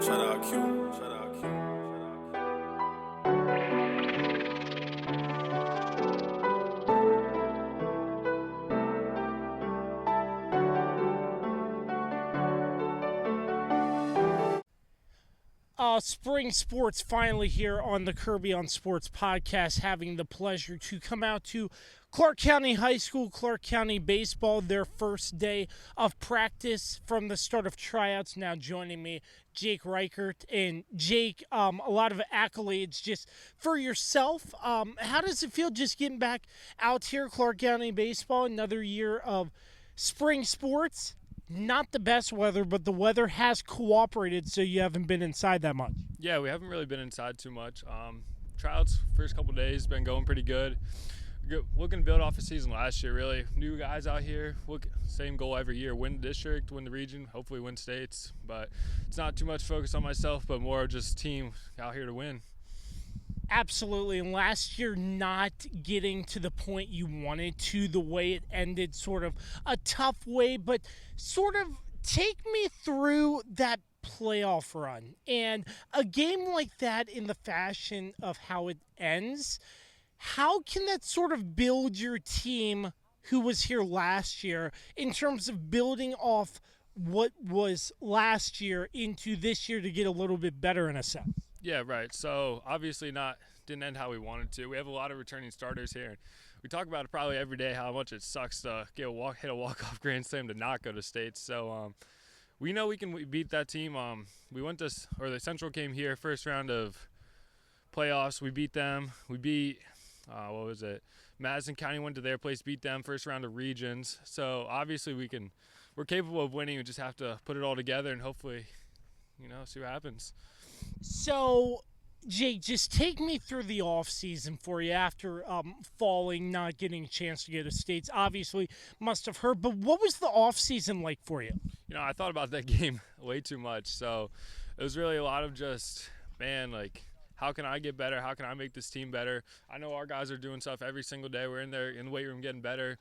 Shout out Q. Shout out Q. Spring sports finally here on the Kirby on Sports podcast, having the pleasure to come out to Clarke County High School, Clarke County Baseball, their first day of practice from the start of tryouts. Now joining me, Jake Reichert. And Jake, a lot of accolades just for yourself. How does it feel just getting back out here, Clarke County Baseball, another year of spring sports? Not the best weather, but the weather has cooperated, so you haven't been inside that much. Yeah, we haven't really been inside too much. Tryouts first couple days been going pretty good. Looking to build off a season last year, really. New guys out here. Same goal every year: win the district, win the region, hopefully win states. But it's not too much focus on myself, but more just team out here to win. Absolutely. And last year, not getting to the point you wanted to, the way it ended, sort of a tough way, but sort of take me through that playoff run. And a game like that, in the fashion of how it ends, how can that sort of build your team who was here last year in terms of building off what was last year into this year to get a little bit better in a sense? Yeah, right. So obviously didn't end how we wanted to. We have a lot of returning starters here. We talk about it probably every day how much it sucks to hit a walk-off grand slam to not go to states. So we know we can beat that team. The Central came here first round of playoffs. We beat them. We beat Madison County went to their place, beat them first round of regions. So obviously we're capable of winning. We just have to put it all together and hopefully, see what happens. So, Jake, just take me through the off season for you after falling, not getting a chance to go to states. Obviously, must have hurt. But what was the off season like for you? I thought about that game way too much. So it was really a lot of just, how can I get better? How can I make this team better? I know our guys are doing stuff every single day. We're in there in the weight room getting better.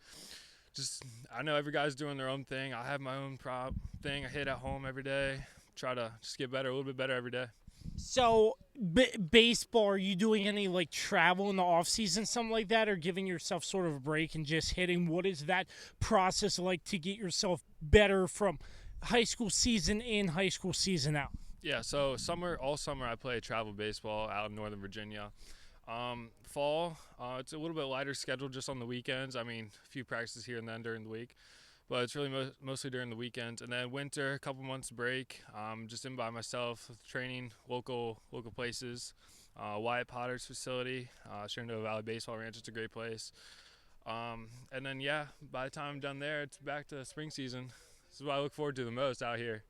I know every guy's doing their own thing. I have my own prop thing. I hit at home every day. Try to just get better, a little bit better every day. So, baseball, are you doing any travel in the off season, something like that, or giving yourself sort of a break and just hitting? What is that process like to get yourself better from high school season in, high school season out? Yeah, so all summer I play travel baseball out in Northern Virginia. Fall, it's a little bit lighter schedule just on the weekends. A few practices here and then during the week. But it's really mostly during the weekends. And then winter, a couple months break, just in by myself, training local places. Wyatt Potter's facility, Shenandoah Valley Baseball Ranch, it's a great place. And then, by the time I'm done there, it's back to spring season. This is what I look forward to the most out here.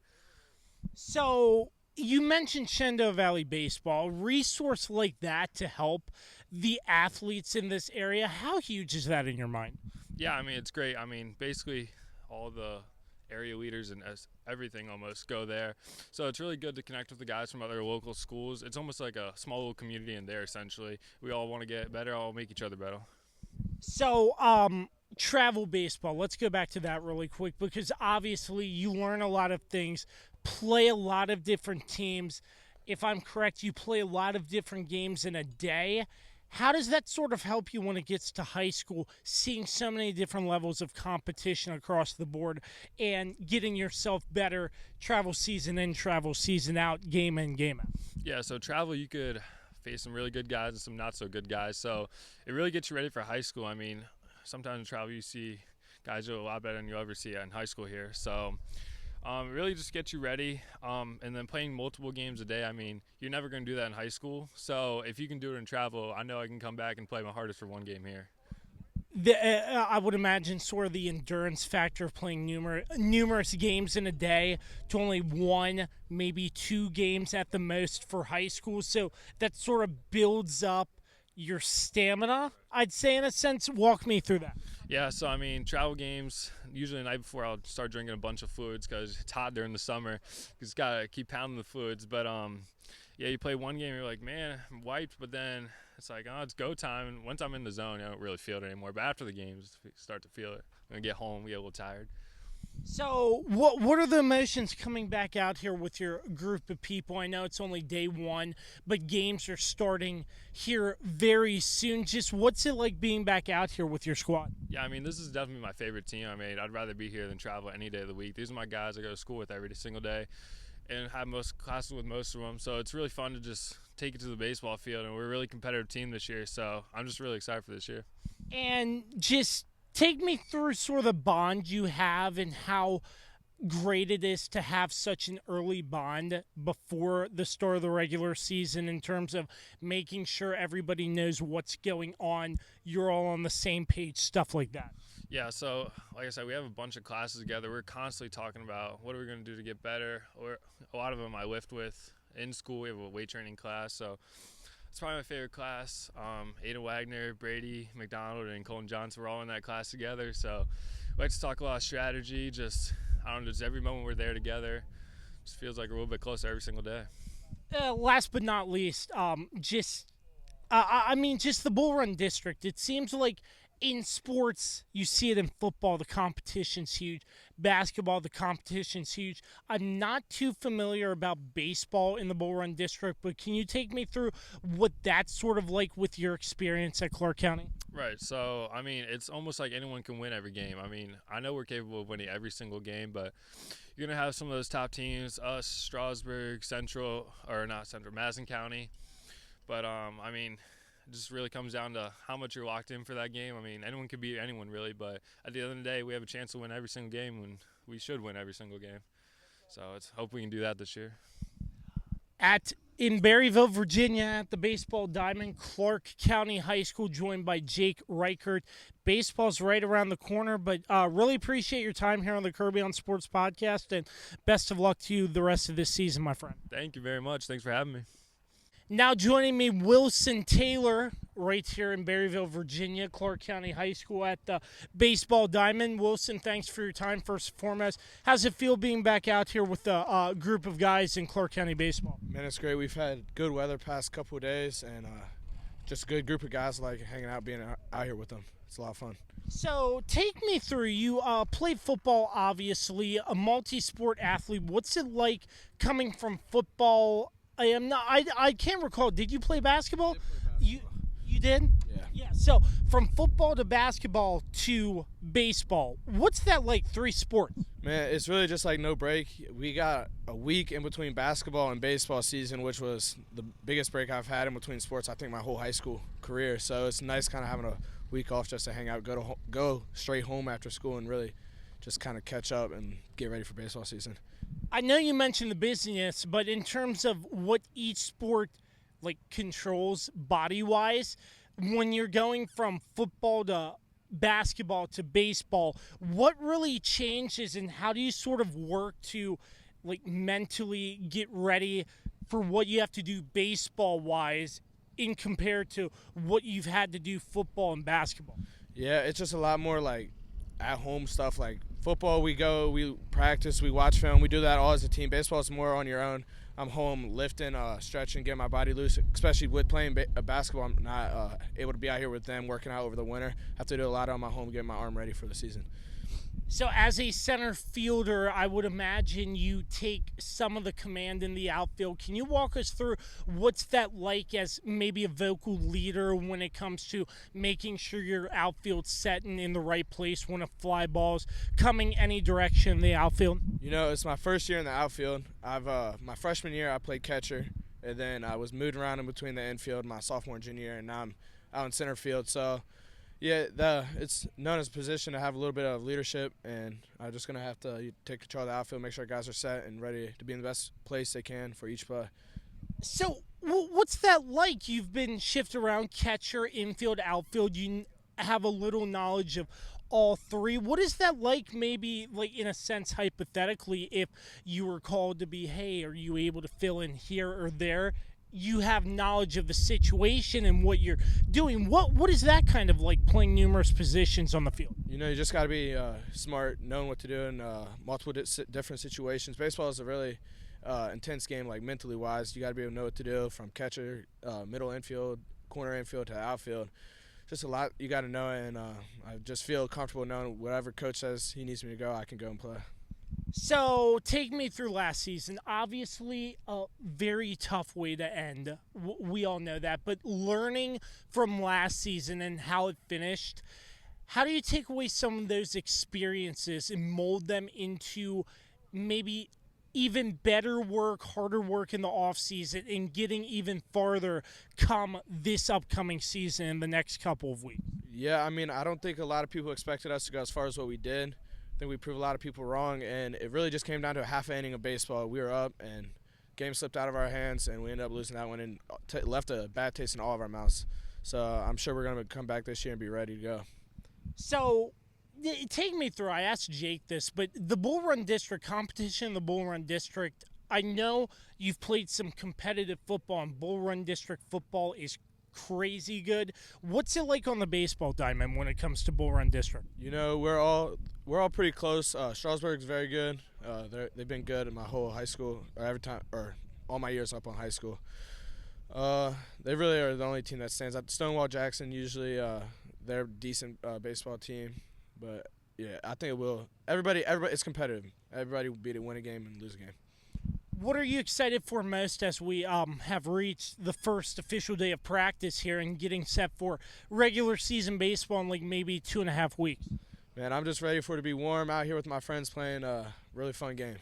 So, you mentioned Shenandoah Valley Baseball, resource like that to help the athletes in this area. How huge is that in your mind? Yeah, it's great. Basically all the area leaders and everything almost go there. So it's really good to connect with the guys from other local schools. It's almost like a small little community in there, essentially. We all want to get better, all make each other better. So, travel baseball, let's go back to that really quick because obviously you learn a lot of things, play a lot of different teams. If I'm correct, you play a lot of different games in a day. How does that sort of help you when it gets to high school, seeing so many different levels of competition across the board and getting yourself better travel season in, travel season out, game in, game out? Yeah, so travel, you could face some really good guys and some not so good guys. So it really gets you ready for high school. Sometimes in travel you see guys do a lot better than you'll ever see in high school here. So really just get you ready, and then playing multiple games a day. You're never going to do that in high school. So if you can do it in travel, I know I can come back and play my hardest for one game here. I would imagine sort of the endurance factor of playing numerous games in a day to only one, maybe two games at the most for high school. So that sort of builds up your stamina, I'd say, in a sense. Walk me through that. Yeah, so travel games, usually the night before I'll start drinking a bunch of fluids because it's hot during the summer. You just got to keep pounding the fluids. But, you play one game, you're like, man, I'm wiped. But then it's like, it's go time. And once I'm in the zone, I don't really feel it anymore. But after the games, start to feel it. When I get home, we get a little tired. So, what are the emotions coming back out here with your group of people? I know it's only day one, but games are starting here very soon. Just what's it like being back out here with your squad? Yeah, I mean, this is definitely my favorite team. I mean, I'd rather be here than travel any day of the week. These are my guys I go to school with every single day and have most classes with most of them. So it's really fun to just take it to the baseball field, and we're a really competitive team this year. So I'm just really excited for this year. And just take me through sort of the bond you have and how great it is to have such an early bond before the start of the regular season in terms of making sure everybody knows what's going on. You're all on the same page, stuff like that. Yeah, so like I said, we have a bunch of classes together. We're constantly talking about what are we going to do to get better. Or a lot of them I lift with in school. We have a weight training class, so it's probably my favorite class. Ada Wagner, Brady, McDonald, and Colton Johnson, we're all in that class together. So we like to talk a lot of strategy. Just, I don't know, just every moment we're there together, just feels like we're a little bit closer every single day. Last but not least, I mean, just the Bull Run District. It seems like in sports, you see it in football, the competition's huge. Basketball, the competition's huge. I'm not too familiar about baseball in the Bull Run District, but can you take me through what that's sort of like with your experience at Clarke County? Right, so, I mean, it's almost like anyone can win every game. I mean, I know we're capable of winning every single game, but you're going to have some of those top teams, us, Strasburg, Madison County. But, I mean, it just really comes down to how much you're locked in for that game. I mean, anyone can beat anyone, really, but at the end of the day, we have a chance to win every single game, and we should win every single game. So let's hope we can do that this year. In Berryville, Virginia, at the Baseball Diamond, Clarke County High School, joined by Jake Reichert. Baseball's right around the corner, but really appreciate your time here on the Kirby on Sports podcast, and best of luck to you the rest of this season, my friend. Thank you very much. Thanks for having me. Now joining me, Wilson Taylor, right here in Berryville, Virginia, Clarke County High School at the Baseball Diamond. Wilson, thanks for your time, first and foremost. How's it feel being back out here with a group of guys in Clarke County Baseball? Man, it's great. We've had good weather past couple of days, and just a good group of guys like hanging out, being out here with them. It's a lot of fun. So take me through. You played football, obviously, a multi-sport athlete. What's it like coming from football? I can't recall. Did you play basketball? I did play basketball. You did? Yeah. Yeah. So from football to basketball to baseball, what's that like? 3 sports. Man, it's really just like no break. We got a week in between basketball and baseball season, which was the biggest break I've had in between sports, I think, my whole high school career. So it's nice kind of having a week off just to hang out, go straight home after school, and really just kind of catch up and get ready for baseball season. I know you mentioned the busyness, but in terms of what each sport like controls body-wise, when you're going from football to basketball to baseball, what really changes and how do you sort of work to like mentally get ready for what you have to do baseball-wise in compared to what you've had to do football and basketball? Yeah, it's just a lot more like at-home stuff. Like football, we go, we practice, we watch film, we do that all as a team. Baseball is more on your own. I'm home lifting, stretching, getting my body loose, especially with playing basketball. I'm not able to be out here with them working out over the winter. I have to do a lot on my home, getting my arm ready for the season. So as a center fielder, I would imagine you take some of the command in the outfield. Can you walk us through what's that like as maybe a vocal leader when it comes to making sure your outfield's setting in the right place when a fly ball's coming any direction in the outfield? You know, it's my first year in the outfield. My freshman year, I played catcher, and then I was moving around in between the infield my sophomore and junior year, and now I'm out in center field. So yeah, it's known as a position to have a little bit of leadership, and I'm just going to have to take control of the outfield, make sure guys are set and ready to be in the best place they can for each play. So what's that like? You've been shifted around catcher, infield, outfield. You have a little knowledge of all 3. What is that like, maybe like in a sense hypothetically, if you were called to be, hey, are you able to fill in here or there? You have knowledge of the situation and what you're doing. What is that kind of like, playing numerous positions on the field? You know, you just got to be smart, knowing what to do in multiple different situations. Baseball is a really intense game, like mentally wise. You got to be able to know what to do from catcher, middle infield, corner infield to outfield. just a lot you got to know, and I just feel comfortable knowing whatever coach says he needs me to go, I can go and play. So take me through last season. Obviously, a very tough way to end. We all know that. But learning from last season and how it finished, how do you take away some of those experiences and mold them into maybe even better work, harder work in the offseason and getting even farther come this upcoming season in the next couple of weeks? Yeah, I mean, I don't think a lot of people expected us to go as far as what we did. I think we proved a lot of people wrong, and it really just came down to a half inning of baseball. We were up, and game slipped out of our hands, and we ended up losing that one and left a bad taste in all of our mouths. So I'm sure we're going to come back this year and be ready to go. So take me through. I asked Jake this, but the Bull Run District competition, the Bull Run District, I know you've played some competitive football, and Bull Run District football is crazy good. What's it like on the baseball diamond when it comes to Bull Run District? You know, we're all pretty close. Strasburg's very good. They've been good in my whole high school, or all my years up on high school. They really are the only team that stands out. Stonewall Jackson usually they're a decent baseball team, but yeah, I think it will. Everybody, it's competitive. Everybody will be to win a game and lose a game. What are you excited for most as we have reached the first official day of practice here and getting set for regular season baseball in like maybe 2.5 weeks? Man, I'm just ready for it to be warm out here with my friends playing a really fun game.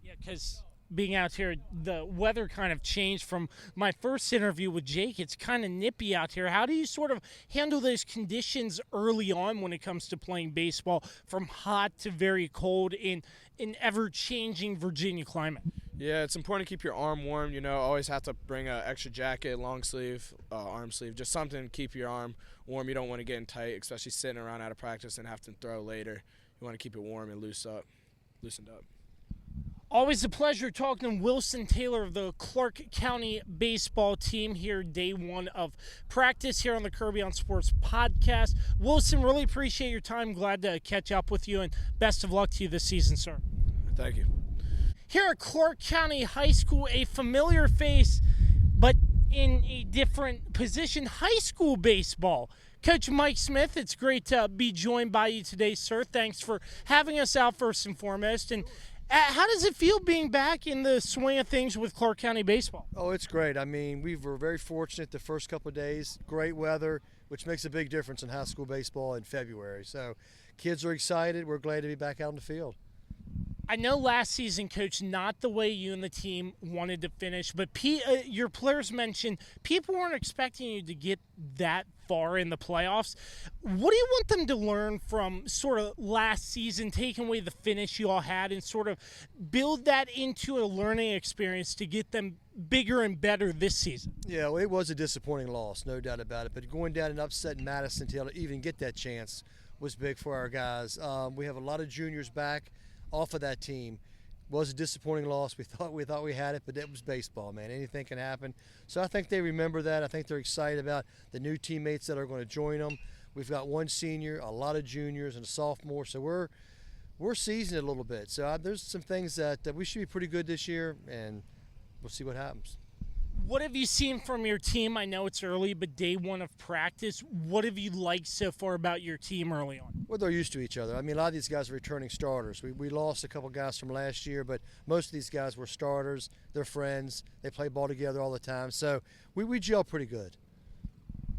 Yeah, because being out here, the weather kind of changed from my first interview with Jake. It's kind of nippy out here. How do you sort of handle those conditions early on when it comes to playing baseball, from hot to very cold in an ever-changing Virginia climate? Yeah, it's important to keep your arm warm. You know, always have to bring an extra jacket, long sleeve, arm sleeve, just something to keep your arm warm. You don't want to get in tight, especially sitting around out of practice and have to throw later. You want to keep it warm and loosened up. Always a pleasure talking to Wilson Taylor of the Clarke County baseball team here, day one of practice here on the Kirby on Sports podcast. Wilson, really appreciate your time. Glad to catch up with you, and best of luck to you this season, sir. Thank you. Here at Clarke County High School, a familiar face, but in a different position, high school baseball. Coach Mike Smith, it's great to be joined by you today, sir. Thanks for having us out first and foremost. And how does it feel being back in the swing of things with Clarke County baseball? Oh, it's great. I mean, we were very fortunate the first couple of days. Great weather, which makes a big difference in high school baseball in February. So kids are excited. We're glad to be back out in the field. I know last season, Coach, not the way you and the team wanted to finish, but your players mentioned people weren't expecting you to get that far in the playoffs. What do you want them to learn from sort of last season, taking away the finish you all had, and sort of build that into a learning experience to get them bigger and better this season? Yeah, well, it was a disappointing loss, no doubt about it. But going down and upsetting Madison to even get that chance was big for our guys. We have a lot of juniors back off of that team. Was a disappointing loss. We thought we had it, but it was baseball, man. Anything can happen. So I think they remember that. I think they're excited about the new teammates that are going to join them. We've got one senior, a lot of juniors, and a sophomore. So we're seasoned a little bit. So there's some things that we should be pretty good this year, and we'll see what happens. What have you seen from your team? I know it's early, but day one of practice, what have you liked so far about your team early on? Well, they're used to each other. I mean, a lot of these guys are returning starters. We lost a couple guys from last year, but most of these guys were starters. They're friends. They play ball together all the time. So we gel pretty good.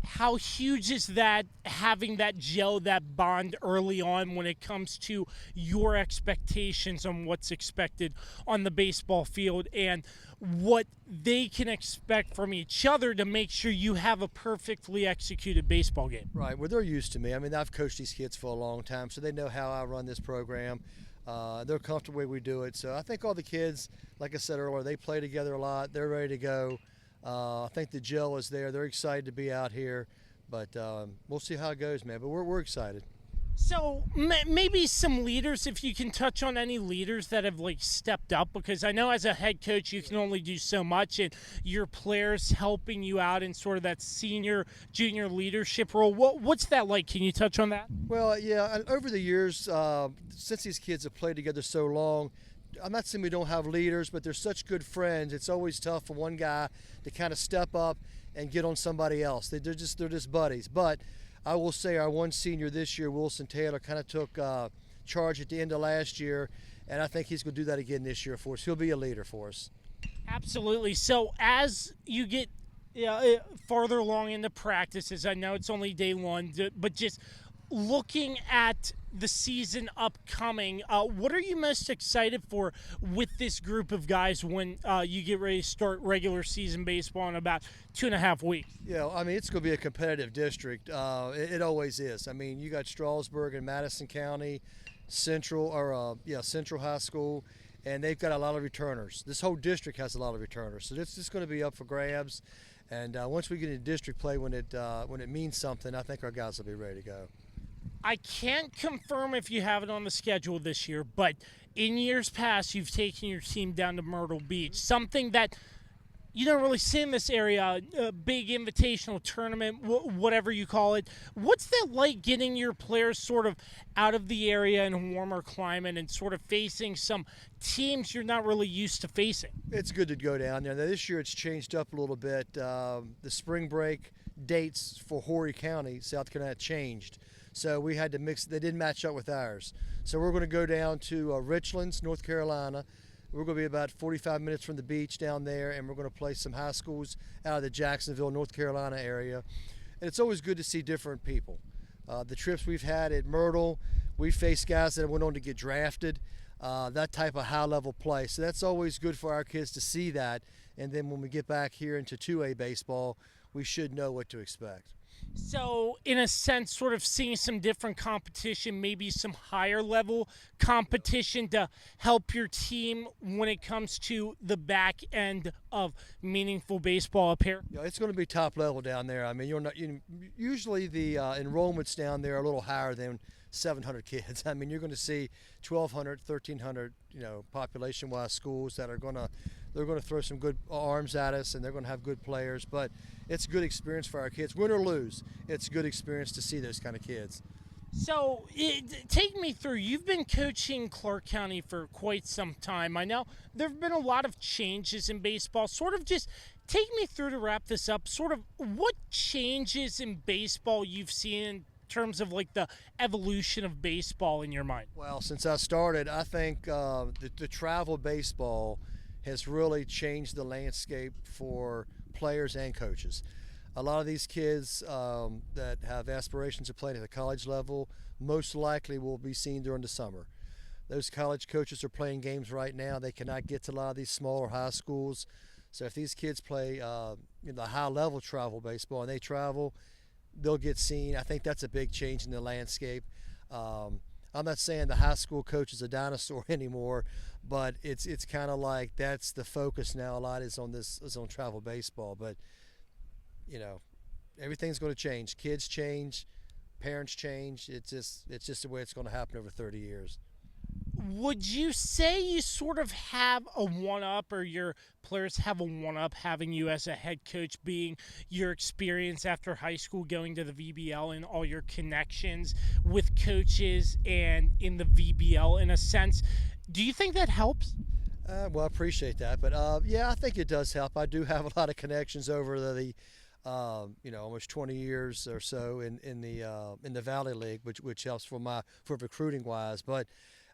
How huge is that, having that gel, that bond early on when it comes to your expectations on what's expected on the baseball field and what they can expect from each other to make sure you have a perfectly executed baseball game? Right. Well, they're used to me. I mean, I've coached these kids for a long time, so they know how I run this program. They're comfortable the way we do it. So I think all the kids, like I said earlier, they play together a lot. They're ready to go. I think the gel is there. They're excited to be out here, but we'll see how it goes, man. But we're excited. So maybe some leaders, if you can touch on any leaders that have stepped up, because I know as a head coach you can only do so much, and your players helping you out in sort of that senior junior leadership role. What's that like? Can you touch on that? Well, yeah. And over the years, since these kids have played together so long, I'm not saying we don't have leaders, but they're such good friends. It's always tough for one guy to kind of step up and get on somebody else. They're just buddies. But I will say our one senior this year, Wilson Taylor, kind of took charge at the end of last year, and I think he's going to do that again this year for us. He'll be a leader for us. Absolutely. So as you get farther along into practices, I know it's only day one, but just looking at the season upcoming, what are you most excited for with this group of guys when you get ready to start regular season baseball in about 2.5 weeks? Yeah, I mean, it's going to be a competitive district. It always is. I mean, you got Strasburg and Madison County, Central High School, and they've got a lot of returners. This whole district has a lot of returners, so it's just going to be up for grabs. And once we get into district play, when it means something, I think our guys will be ready to go. I can't confirm if you have it on the schedule this year, but in years past, you've taken your team down to Myrtle Beach, something that you don't really see in this area, a big invitational tournament, whatever you call it. What's that like, getting your players sort of out of the area in a warmer climate and sort of facing some teams you're not really used to facing? It's good to go down there. Now, this year it's changed up a little bit. The spring break dates for Horry County, South Carolina, changed. So we had to mix. They didn't match up with ours. So we're going to go down to Richlands, North Carolina. We're going to be about 45 minutes from the beach down there, and we're going to play some high schools out of the Jacksonville, North Carolina area. And it's always good to see different people. The trips we've had at Myrtle, we faced guys that went on to get drafted, that type of high-level play. So that's always good for our kids to see that. And then when we get back here into 2A baseball, we should know what to expect. So, in a sense, sort of seeing some different competition, maybe some higher level competition to help your team when it comes to the back end of meaningful baseball up here? Yeah, it's going to be top level down there. I mean, usually the enrollments down there are a little higher than 700 kids. I mean, you're going to see 1,200, 1,300, population-wise schools that are going to throw some good arms at us, and they're going to have good players. But it's a good experience for our kids. Win or lose, it's a good experience to see those kind of kids. So, take me through. You've been coaching Clarke County for quite some time. I know there have been a lot of changes in baseball. Sort of just take me through to wrap this up. Sort of what changes in baseball you've seen in terms of like the evolution of baseball in your mind? Well, since I started, I think the travel baseball has really changed the landscape for players and coaches. A lot of these kids that have aspirations of playing at the college level most likely will be seen during the summer. Those college coaches are playing games right now. They cannot get to a lot of these smaller high schools. So if these kids play the high-level travel baseball and they travel, they'll get seen. I think that's a big change in the landscape. I'm not saying the high school coach is a dinosaur anymore, but it's kind of like that's the focus now. A lot is on travel baseball, but everything's going to change. Kids change, parents change. It's just the way it's going to happen over 30 years. Would you say you sort of have a one-up, or your players have a one-up having you as a head coach, being your experience after high school going to the VBL and all your connections with coaches and in the VBL in a sense? Do you think that helps? Well, I appreciate that, but yeah, I think it does help. I do have a lot of connections over the almost 20 years or so in the Valley League, which helps for recruiting wise.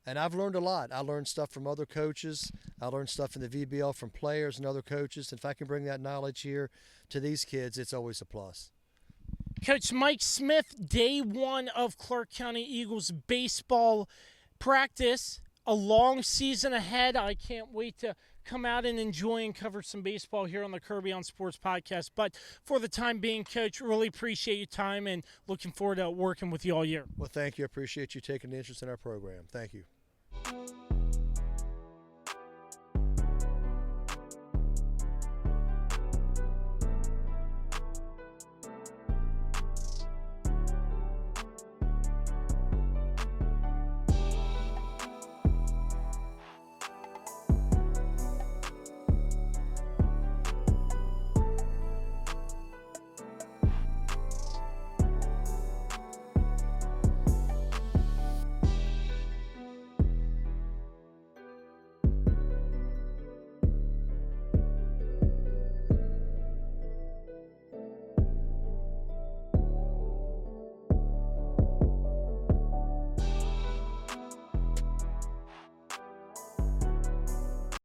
And I've learned a lot. I learned stuff from other coaches. I learned stuff in the VBL from players and other coaches. If I can bring that knowledge here to these kids, it's always a plus. Coach Mike Smith, day one of Clarke County Eagles baseball practice. A long season ahead. I can't wait to come out and enjoy and cover some baseball here on the Kirby on Sports podcast. But for the time being, Coach, really appreciate your time and looking forward to working with you all year. Well, thank you. I appreciate you taking an interest in our program. Thank you.